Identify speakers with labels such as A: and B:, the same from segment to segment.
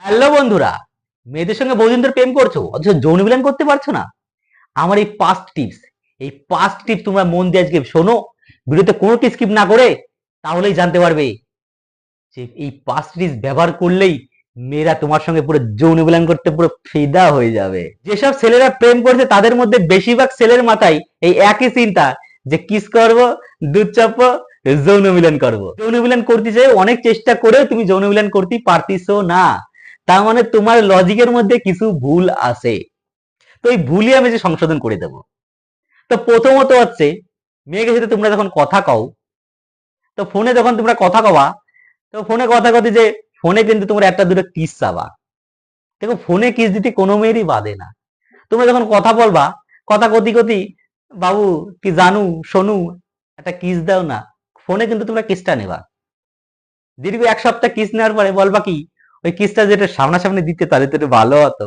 A: Hello বন্ধুরা, মেয়েদের সঙ্গে বহুদিন ধরে প্রেম করছো অথচ যৌন মিলন করতে পারছো না। আমার এই পাঁচ টিপস তোমরা মন দিয়ে আজকে শোনো, ভিডিওতে কোনো স্কিপ না করে, তাহলেই জানতে পারবে যে এই 5 টিপস ব্যবহার করলেই মেয়েরা তোমার সঙ্গে পুরো যৌন মিলন করতে পুরো ফিদা হয়ে যাবে। যেসব ছেলেরা প্রেম করছে তাদের মধ্যে বেশিরভাগ ছেলের মাথায় এই একই চিন্তা যে কিস করব, দুধ চাপবো, যৌন মিলন করব। যৌন মিলন করতে চাই, অনেক চেষ্টা করে তুমি যৌন মিলন করতে পারতিছো না, তার মানে তোমার লজিকের মধ্যে কিছু ভুল আছে। তো এই ভুলই আমি যে সংশোধন করে দেব। তো প্রথমত হচ্ছে, মেয়েকে সাথে তোমরা যখন কথা কও, তো ফোনে যখন তোমরা কথা কবা, তো ফোনে কথা কতে যে ফোনে কিন্তু তোমরা একটা দুটো কিস চাবা। দেখো, ফোনে কিস দিতে কোনো মেয়েরই বাদে না। তোমরা যখন কথা বলবা, কথা কতি কতি, বাবু কি জানু শোনু, একটা কিস দাও না, ফোনে কিন্তু তোমরা কিসটা নেবা। দীর্ঘ 1 সপ্তাহ কিস নেওয়ার পরে বলবা কি, ওই কিসটা যেটা সামনাসামনি দিতে তাহলে তো একটু ভালো হতো।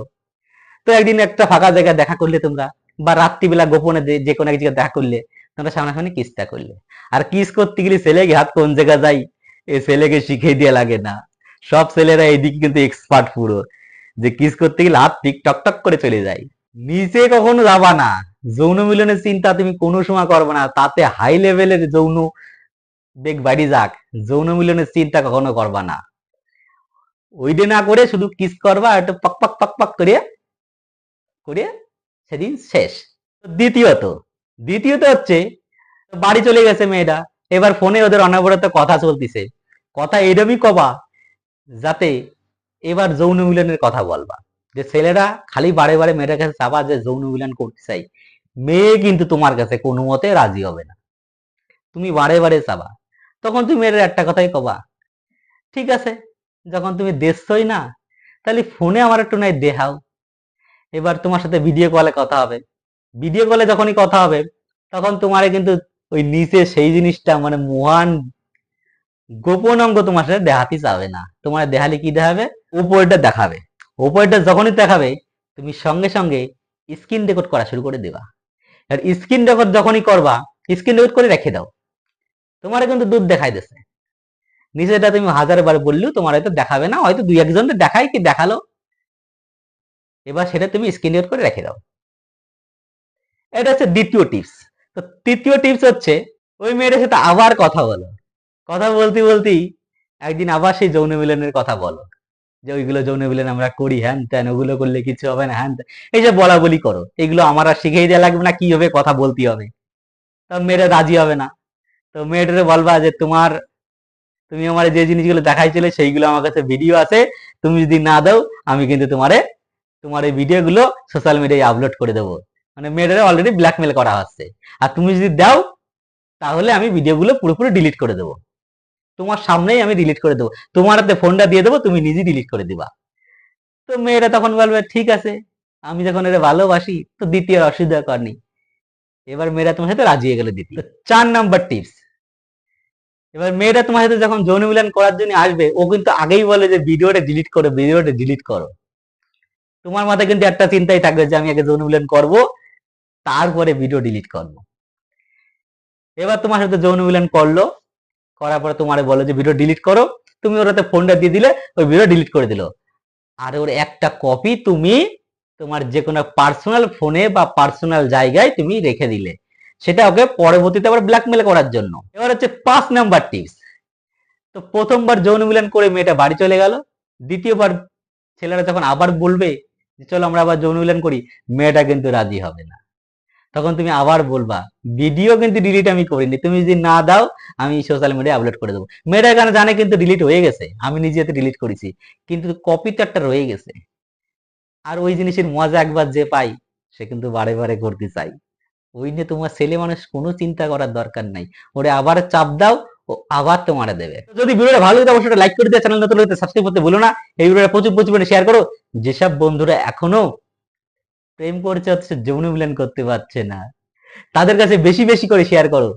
A: তো একদিন একটা ফাঁকা জায়গায় দেখা করলে তোমরা, বা রাত্রিবেলা গোপনে যে কোনো এক জায়গায় দেখা করলে, তোমরা সামনাসামনি কিসটা করলে। আর কিস করতে গেলে ছেলেকে হাত কোন জায়গা যাই, এ ছেলেকে শিখিয়ে দিয়ে লাগে না। সব ছেলেরা এইদিকে কিন্তু এক্সপার্ট পুরো, যে কিস করতে গেলে হাত টিক টক টক করে চলে যায়। নিচে কখনো যাবা না, যৌন মিলনের চিন্তা তুমি কোনো সময় করবে না, তাতে হাই লেভেলের যৌন বেগ বাড়ি যাক, যৌন মিলনের চিন্তা কখনো করবা না। ওইটা না করে শুধু কিস করবা, একটু পক পক পক পক করে করে সেদিন শেষ। দ্বিতীয়ত দ্বিতীয়ত হচ্ছে, বাড়ি চলে গেছে মেয়েটা, এবার ফোনে ওদের অনবরত কথা চলতিছে। কথা এরমই কবা যাতে এবার যৌন মিলনের কথা বলবা। যে ছেলেরা খালি বারে বারে মেয়েটার কাছে চাবা যে যৌন মিলন করতে চাই, মেয়ে কিন্তু তোমার কাছে কোনো মতে রাজি হবে না। তুমি বারে বারে চাবা, তখন তুমি মেয়ের একটা কথাই কবা, ঠিক আছে, যখন তুমি দেখছই না, তাহলে ফোনে আমার একটু নাই দেখাও। এবার তোমার সাথে ভিডিও কলে কথা হবে। ভিডিও কলে যখনই কথা হবে, তখন তোমারে কিন্তু ওই নিচে সেই জিনিসটা মানে মহান গোপন অঙ্গ তোমার সাথে দেখাতে চাবে না। তোমার দেখালে কি দেখাবে, উপরেটা দেখাবে। উপরেটা যখনই দেখাবে, তুমি সঙ্গে সঙ্গে স্ক্রিন রেকর্ড করা শুরু করে দেবা। আর স্ক্রিন রেকর্ড যখনই করবা, স্ক্রিন রেকর্ড করে রেখে দাও। তোমার কিন্তু দুধ দেখাই দিচ্ছে, নিচেটা তুমি 1000 বার বললেও তোমার হয়তো দেখাবে না, হয়তো 2-1 জন দেখাই কি দেখালো। এবার সেটা তুমি স্ক্রিন রেকর্ড করে রেখে দাও। এটা হচ্ছে দ্বিতীয় টিপস। তো তৃতীয় টিপস হচ্ছে, ওই মেয়েটার সাথে আবার কথা বলো। কথা বলতে বলতেই একদিন আবার সেই যৌন মিলনের কথা বলো, যে ওইগুলো যৌন মিলন আমরা করি, হ্যান ত্যান, ওগুলো করলে কিছু হবে না, হ্যান এই যে বলা বলি করো, এগুলো আমার আর শিখিয়ে দেওয়া লাগবে না কিভাবে কথা বলতে হবে। তো মেয়েটা রাজি হবে না। তো মেয়েটারে বলবা যে তুমি আমার যে জিনিসগুলো দেখাইছিলে সেইগুলো আমার কাছে ভিডিও আছে, তুমি যদি না দাও আমি কিন্তু তোমার এই ভিডিওগুলো সোশ্যাল মিডিয়ায় আপলোড করে দেবো। মানে মেয়েটারে অলরেডি ব্ল্যাকমেল করা হচ্ছে। আর তুমি যদি দাও, তাহলে আমি ভিডিওগুলো পুরোপুরি ডিলিট করে দেবো। তোমার সামনেই আমি ডিলিট করে দেবো, তোমার হাতে ফোনটা দিয়ে দেবো, তুমি নিজে ডিলিট করে দিবা। তো মেয়েরা তখন বলবে ঠিক আছে, আমি যখন এটা ভালোবাসি তো দ্বিতীয় অসুবিধা করেনি। এবার মেয়েরা তোমার সাথে রাজি হয়ে গেলে দ্বিতীয়। 4 নাম্বার টিপস, এবার মেয়েরা তোমার সাথে যখন যৌন মিলন করার জন্য আসবে, ও কিন্তু আগেই বলে যে ভিডিওটা ডিলিট করো, ভিডিওটা ডিলিট করো। তোমার মাথায় কিন্তু একটা চিন্তাই থাকবে যে আমি আগে যৌন মিলন করবো, তারপরে ভিডিও ডিলিট করবো। এবার তোমার সাথে যৌন মিলন করলো, করার পরে তোমারে বলো যে ভিডিও ডিলিট করো, তুমি ওর হাতে ফোনটা দিয়ে দিলে, ওই ভিডিও ডিলিট করে দিল। আর ওর একটা কপি তুমি তোমার যে কোনো পার্সোনাল ফোনে বা পার্সোনাল জায়গায় তুমি রেখে দিলে, সেটা ওকে পরবর্তীতে আবার ব্ল্যাকমেল করার জন্য। এবার হচ্ছে 5 নাম্বার টিপস। তো প্রথমবার যৌন মিলন করে মেয়েটা বাড়ি চলে গেল, দ্বিতীয়বার ছেলেরা যখন আবার বলবে যে চলো আমরা আবার যৌন মিলন করি, মেয়েটা কিন্তু রাজি হবে না। তখন তুমি আবার বলবা ভিডিও কিন্তু ডিলিট আমি করিনি, তুমি যদি না দাও আমি সোশ্যাল মিডিয়ায় আপলোড করে দেবো। মেয়েটা এখানে জানে কিন্তু ডিলিট হয়ে গেছে, আমি নিজে ডিলিট করেছি, কিন্তু কপি তো একটা রয়ে গেছে। আর ওই জিনিসের মজা একবার যে পাই, সে কিন্তু বারে বারে করতে চাই। ওই নিয়ে তোমার ছেলে মানুষ কোনো চিন্তা করার দরকার নাই, ওরে আবার চাপ দাও, ও আবার তোমারে দেবে। যদি ভিডিওটা ভালো লাগে অবশ্যই লাইক করে দিও, চ্যানেল নতুন হলে সাবস্ক্রাইব করতে ভুলো না। এই ভিডিওটা প্রচুর প্রচুর শেয়ার করো। যেসব বন্ধুরা এখনো প্রেম করছে অথচ যৌন মিলন করতে পারছে না, তাদের কাছে বেশি বেশি করে শেয়ার করো,